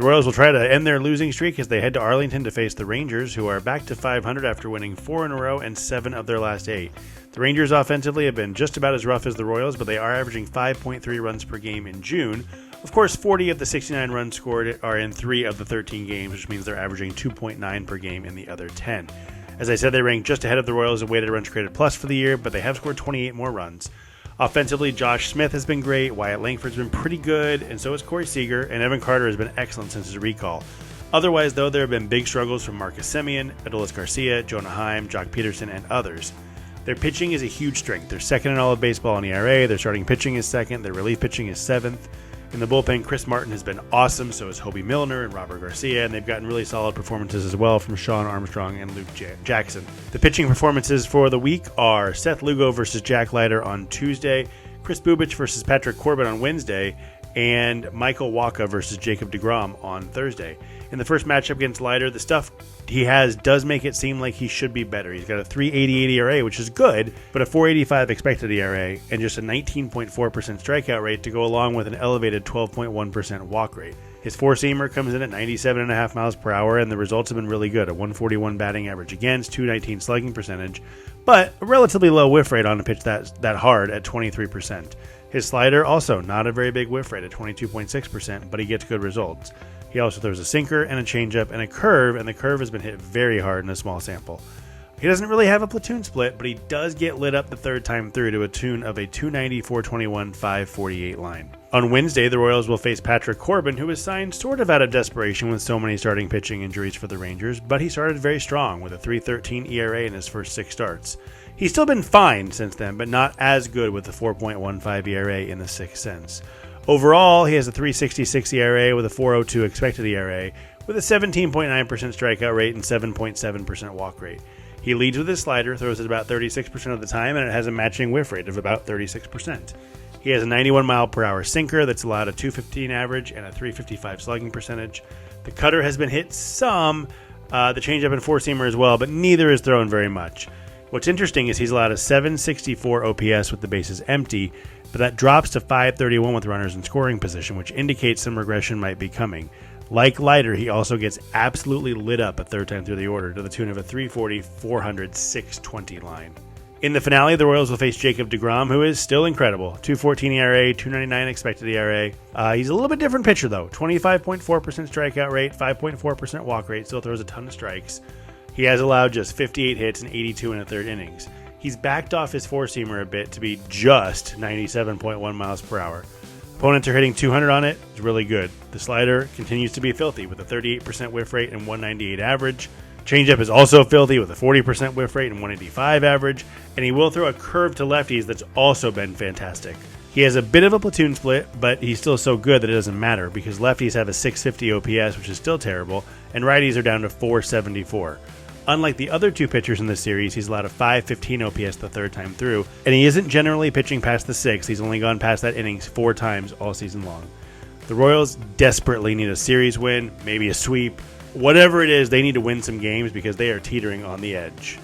The Royals will try to end their losing streak as they head to Arlington to face the Rangers, who are back to 500 after winning 4 in a row and 7 of their last 8. The Rangers offensively have been just about as rough as the Royals, but they are averaging 5.3 runs per game in June. Of course, 40 of the 69 runs scored are in 3 of the 13 games, which means they're averaging 2.9 per game in the other 10. As I said, they rank just ahead of the Royals in weighted runs created plus for the year, but they have scored 28 more runs. Offensively, Josh Smith has been great, Wyatt Langford's been pretty good, and so has Corey Seager, and Evan Carter has been excellent since his recall. Otherwise, though, there have been big struggles from Marcus Semien, Adolis Garcia, Jonah Heim, Jock Peterson, and others. Their pitching is a huge strength. They're second in all of baseball in ERA, their starting pitching is second, their relief pitching is 7th. In the bullpen, Chris Martin has been awesome, so is Hobie Milner and Robert Garcia, and they've gotten really solid performances as well from Sean Armstrong and Luke Jackson. The pitching performances for the week are Seth Lugo versus Jack Leiter on Tuesday, Kris Bubic versus Patrick Corbin on Wednesday, and Michael Wacha versus Jacob deGrom on Thursday. In the first matchup against Leiter, the stuff he has does make it seem like he should be better. He's got a 3.88 ERA, which is good, but a 4.85 expected ERA and just a 19.4% strikeout rate to go along with an elevated 12.1% walk rate. His four-seamer comes in at 97.5 miles per hour, and the results have been really good. A 141 batting average against, 219 slugging percentage, but a relatively low whiff rate on a pitch that hard at 23%. His slider also not a very big whiff rate at 22.6%, but he gets good results. He also throws a sinker and a changeup and a curve, and the curve has been hit very hard in a small sample. He doesn't really have a platoon split, but he does get lit up the third time through to a tune of a 290, 421, 548 line. On Wednesday, the Royals will face Patrick Corbin, who was signed sort of out of desperation with so many starting pitching injuries for the Rangers, but he started very strong with a 3.13 ERA in his first 6 starts. He's still been fine since then, but not as good with the 4.15 ERA in the sixth sense. Overall, he has a 3.66 ERA with a 4.02 expected ERA, with a 17.9% strikeout rate and 7.7% walk rate. He leads with his slider, throws it about 36% of the time, and it has a matching whiff rate of about 36%. He has a 91 mile per hour sinker that's allowed a 215 average and a 355 slugging percentage. The cutter has been hit some, the changeup and four-seamer as well, but neither is thrown very much. What's interesting is he's allowed a 764 OPS with the bases empty, but that drops to 531 with runners in scoring position, which indicates some regression might be coming. Like Leiter, he also gets absolutely lit up a third time through the order to the tune of a 340, 400, 620 line. In the finale, the Royals will face Jacob deGrom, who is still incredible. 2.14 ERA, 2.99 expected ERA. He's a little bit different pitcher, though. 25.4% strikeout rate, 5.4% walk rate, still throws a ton of strikes. He has allowed just 58 hits and 82 in the third innings. He's backed off his four-seamer a bit to be just 97.1 miles per hour. Opponents are hitting 200 on it. It's really good. The slider continues to be filthy with a 38% whiff rate and 198 average. Changeup is also filthy with a 40% whiff rate and 185 average. And he will throw a curve to lefties that's also been fantastic. He has a bit of a platoon split, but he's still so good that it doesn't matter because lefties have a 650 OPS, which is still terrible, and righties are down to 474. Unlike the other two pitchers in this series, he's allowed a 515 OPS the third time through, and he isn't generally pitching past the 6th. He's only gone past that innings 4 times all season long. The Royals desperately need a series win, maybe a sweep. Whatever it is, they need to win some games because they are teetering on the edge.